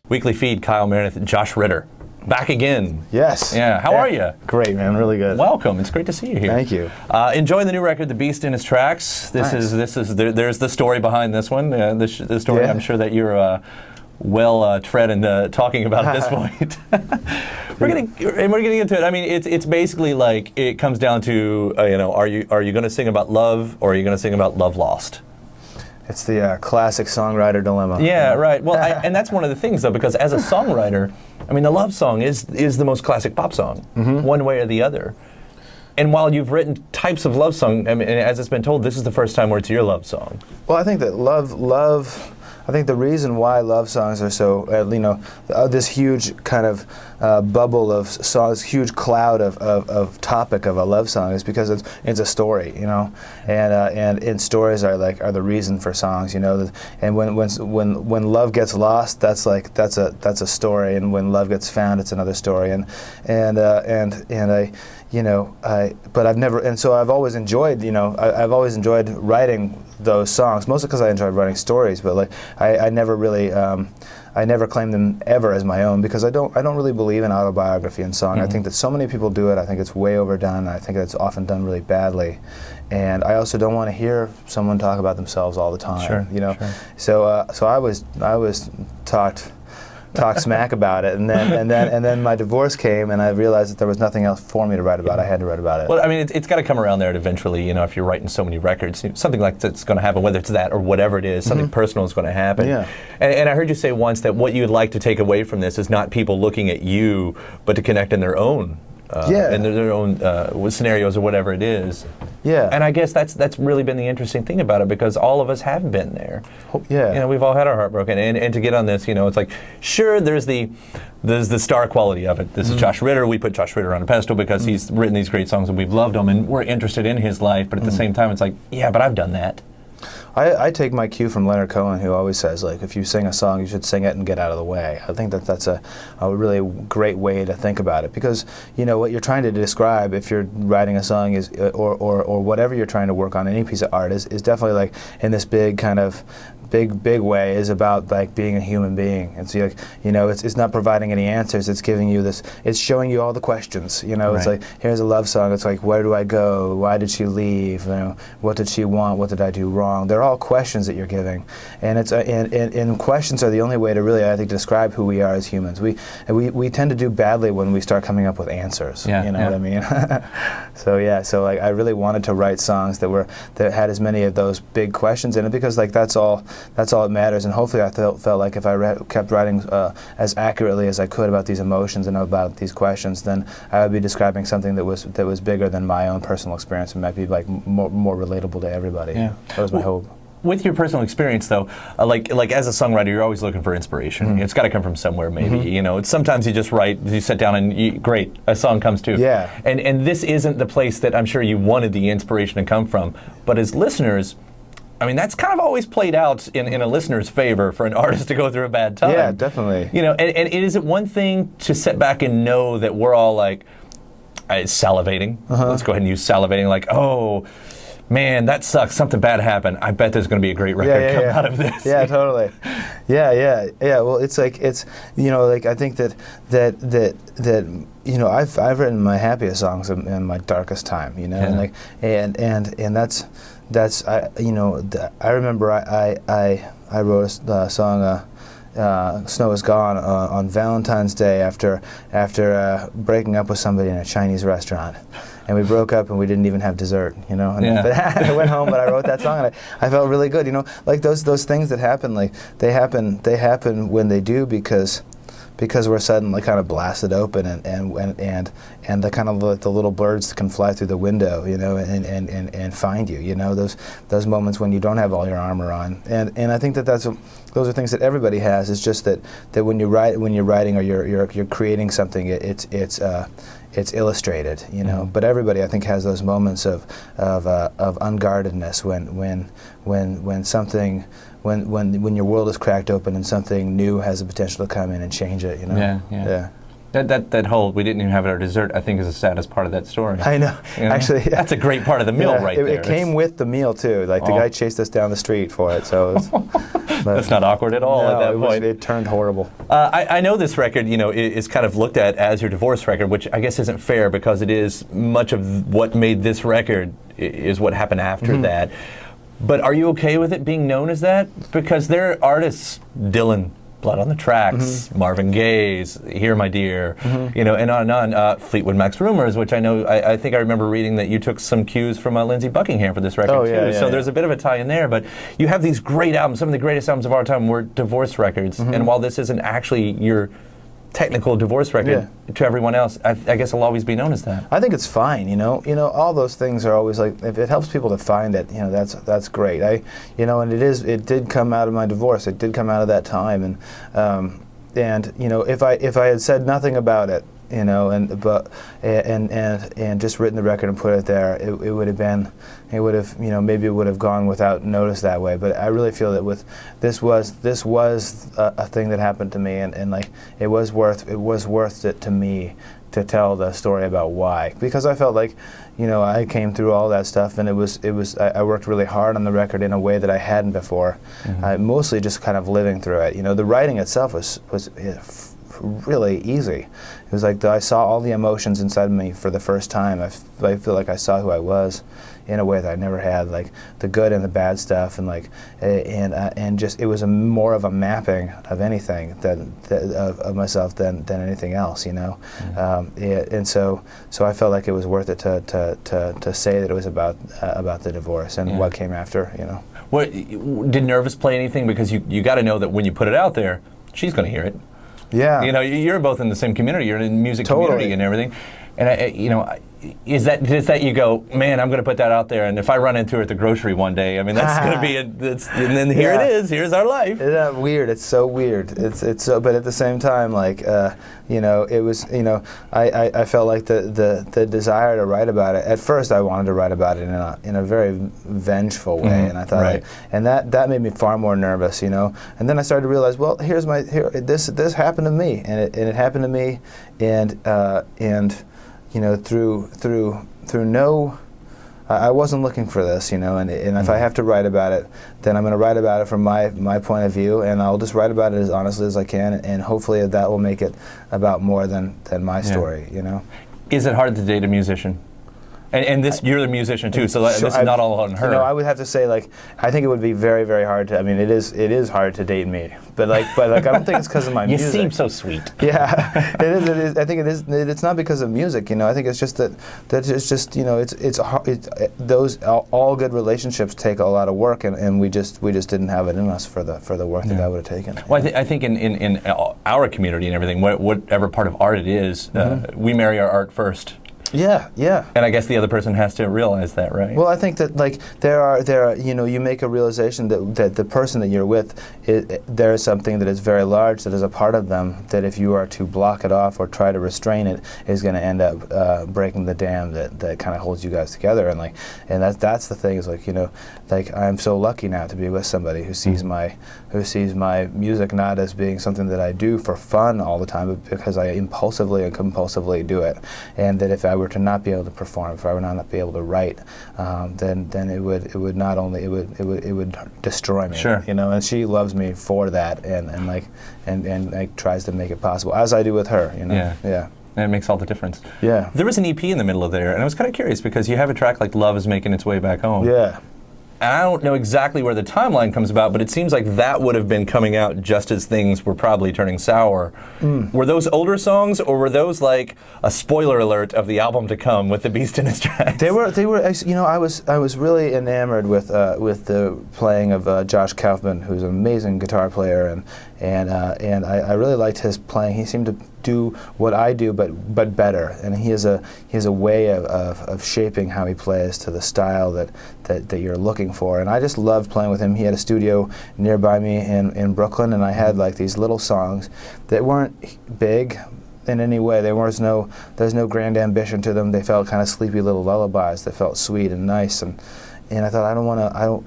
Weekly Feed, Kyle, Meredith, Josh Ritter. Back again. Yes. Yeah. How are you? Great, man. Really good. Welcome. It's great to see you here. Thank you. Enjoying the new record, The Beast in His Tracks. There's the story behind this one. The story. Yeah. I'm sure that you're well tread in talking about at this point. we're getting into it. I mean, it's basically like it comes down to are you going to sing about love or are you going to sing about love lost? It's the classic songwriter dilemma. Yeah, right. Well, and that's one of the things, though, because as a songwriter, I mean, the love song is the most classic pop song, one way or the other. And while you've written types of love song, I mean, as it's been told, this is the first time where it's your love song. Well, I think that love. I think the reason why love songs are so, this huge kind of bubble of songs, huge cloud of topic of a love song is because it's a story, and stories are the reason for songs, and when love gets lost, that's a story, and when love gets found, it's another story, but I've never, and so I've always enjoyed, I've always enjoyed writing those songs, mostly because I enjoyed writing stories, but I never really, I never claimed them ever as my own because I don't really believe in autobiography in song. I think that so many people do it. I think it's way overdone. I think it's often done really badly, and I also don't want to hear someone talk about themselves all the time. Sure. So I was talked smack about it, and then my divorce came, and I realized that there was nothing else for me to write about. I had to write about it. Well, I mean, it's got to come around there eventually. If you're writing so many records, something like that's going to happen, whether it's that or whatever it is, something personal is going to happen. Yeah. And I heard you say once that what you'd like to take away from this is not people looking at you, but to connect in their own. In their own scenarios or whatever it is. Yeah. And I guess that's really been the interesting thing about it because all of us have been there. Yeah. We've all had our heart broken. And to get on this, it's like, sure, there's the star quality of it. This is Josh Ritter. We put Josh Ritter on a pedestal because he's written these great songs and we've loved him and we're interested in his life. But at the same time, it's like, yeah, but I've done that. I take my cue from Leonard Cohen, who always says, if you sing a song, you should sing it and get out of the way. I think that's a really great way to think about it because, what you're trying to describe if you're writing a song is, or whatever you're trying to work on, any piece of art is definitely in this big kind of big way is about being a human being. And so it's not providing any answers, it's giving you this, it's showing you all the questions. Right. It's like, here's a love song, it's like, where do I go, why did she leave, what did she want, what did I do wrong? They're all questions that you're giving, and it's and questions are the only way to really, I think, describe who we are as humans. We tend to do badly when we start coming up with answers. What I mean? So I really wanted to write songs that had as many of those big questions in it because that's all that matters, and hopefully I felt like if I kept writing as accurately as I could about these emotions and about these questions, then I would be describing something that was bigger than my own personal experience and might be more relatable to everybody. Yeah. That was my hope. With your personal experience, though, like as a songwriter, you're always looking for inspiration. It's got to come from somewhere, maybe. It's sometimes you just write, you sit down and great, a song comes to. Yeah. And this isn't the place that I'm sure you wanted the inspiration to come from. But as listeners, I mean, that's kind of always played out in a listener's favor for an artist to go through a bad time. Yeah, definitely. And is it one thing to sit back and know that we're all salivating? Let's go ahead and use salivating, oh, man, that sucks. Something bad happened. I bet there's going to be a great record come out of this. Yeah, totally. Yeah. Well, it's I think that I've written my happiest songs in my darkest time. And that's I remember I wrote a song. Snow Is Gone on Valentine's Day after breaking up with somebody in a Chinese restaurant. And we broke up and we didn't even have dessert, And I went home, but I wrote that song and I felt really good, those things that happen, they happen when they do because we're suddenly kind of blasted open and the kind of the little birds that can fly through the window, and find you, those moments when you don't have all your armor on, and I think those are things that everybody has. It's just that when you're writing or you're creating something, it's illustrated, But everybody, I think, has those moments of unguardedness when something. When your world is cracked open and something new has the potential to come in and change it, Yeah. That whole "we didn't even have our dessert" I think is the saddest part of that story. I know. You know? Actually, that's a great part of the meal right there. It came with the meal too. Like the guy chased us down the street for it, so that's not awkward at all at that point. It turned horrible. I know this record, is kind of looked at as your divorce record, which I guess isn't fair because it is much of what made this record is what happened after that. But are you okay with it being known as that? Because there are artists, Dylan, Blood on the Tracks, Marvin Gaye's, Here My Dear, and on. Fleetwood Mac's Rumors, which I know, I think I remember reading that you took some cues from Lindsey Buckingham for this record too. So there's a bit of a tie in there, but you have these great albums. Some of the greatest albums of our time were divorce records, and while this isn't actually your technical divorce record to everyone else, I guess it'll always be known as that. I think it's fine, all those things are always like, if it helps people to find it, that's great. And it did come out of my divorce. It did come out of that time, and if I had said nothing about it, and just written the record and put it there, it would have maybe it would have gone without notice that way. But I really feel that this was a thing that happened to me, and like it was worth it to me to tell the story about why, because I felt like I came through all that stuff, and I worked really hard on the record in a way that I hadn't before. Mostly just kind of living through it. The writing itself was really easy. It was like I saw all the emotions inside of me for the first time. I feel like I saw who I was in a way that I never had, like the good and the bad stuff, and just it was more of a mapping of anything of myself than anything else, and so I felt like it was worth it to say that it was about the divorce and what came after, What did nervous play anything? Because you got to know that when you put it out there, she's going to hear it. Yeah. You're both in the same community. You're in the music community and everything. And is that you go, man, I'm going to put that out there, and if I run into her at the grocery one day, I mean, that's going to be and then here it is. Here's our life. Isn't that weird? It's so weird. It's so, but at the same time, like, it was, I felt like the desire to write about it. At first, I wanted to write about it in a very vengeful way, and I thought, and that made me far more nervous, and then I started to realize, well, this happened to me, and it happened to me, and through no, I wasn't looking for this, and if I have to write about it, then I'm going to write about it from my point of view, and I'll just write about it as honestly as I can, and hopefully that will make it about more than my story, Is it hard to date a musician? And this, you're the musician too, so this is not all on her. I would have to say, like, I think it would be very, very hard to. I mean, it is hard to date me, but I don't think it's because of my music. You seem so sweet. Yeah, it is. I think it is. It's not because of music. I think it's just that it's just those all good relationships take a lot of work, and we just didn't have it in us for the work that would have taken. Well, I think in our community and everything, whatever part of art it is, we marry our art first. Yeah. And I guess the other person has to realize that, right? Well, I think that there are you make a realization that the person that you're with, there is something that is very large that is a part of them that if you are to block it off or try to restrain it, is going to end up breaking the dam that kind of holds you guys together, and that's the thing is I'm so lucky now to be with somebody who sees my music not as being something that I do for fun all the time, but because I impulsively and compulsively do it, and that if I were to not be able to perform, if I were not be able to write, then it would not only it would destroy me. Sure. And she loves me for that, and tries to make it possible, as I do with her. Yeah. And it makes all the difference. Yeah. There was an EP in the middle of there, and I was kind of curious because you have a track like "Love Is Making Its Way Back Home." Yeah. And I don't know exactly where the timeline comes about, but it seems like that would have been coming out just as things were probably turning sour. Were those older songs, or were those like a spoiler alert of the album to come with the Beast in its tracks? They were. I was really enamored with the playing of Josh Kaufman, who's an amazing guitar player, and I really liked his playing. He seemed to do what I do, but better. And he has a way of shaping how he plays to the style that you're looking for. And I just loved playing with him. He had a studio nearby me in Brooklyn, and I had like these little songs that weren't big in any way. There's no grand ambition to them. They felt kind of sleepy little lullabies that felt sweet and nice. And I thought,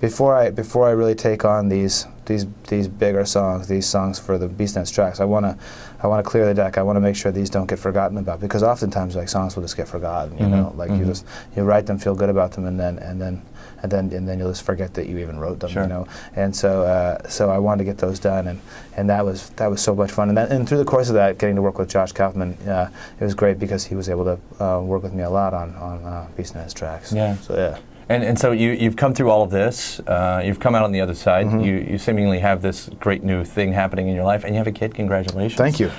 before I really take on these these bigger songs, these songs for the Beast Dance tracks. I want to clear the deck. I want to make sure these don't get forgotten about, because oftentimes like songs will just get forgotten. You know, like you write them, feel good about them, and then you'll just forget that you even wrote them. Sure. You know, and so I wanted to get those done, and that was so much fun. And through the course of that, getting to work with Josh Kaufman, it was great because he was able to work with me a lot on Beast Dance tracks. Yeah. So yeah. And so you've come through all of this. You've come out on the other side. You seemingly have this great new thing happening in your life, and you have a kid. Congratulations! Thank you.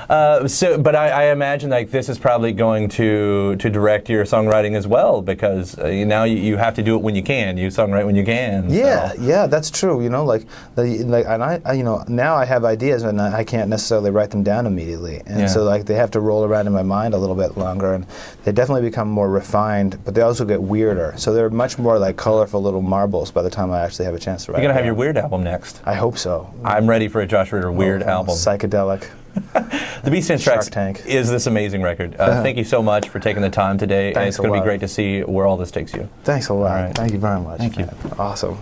But I imagine like this is probably going to direct your songwriting as well, because now you have to do it when you can. You songwrite when you can. Yeah, so. yeah, that's true. You know, and I you know, now I have ideas and I can't necessarily write them down immediately, and so like they have to roll around in my mind a little bit longer, and they definitely become more refined, but they also get weirder. So they're much more like colorful little marbles by the time I actually have a chance to write. You're gonna them. have your Weird album next. I hope so. I'm ready for a Josh Ritter Weird album. Psychedelic. The Beast Dance Tracks Tank. is this amazing record. Thank you so much for taking the time today. Thanks it's going to a be lot. great to see where all this takes you. Thanks a lot. All right. Thank you very much. Thank you. Man. Awesome.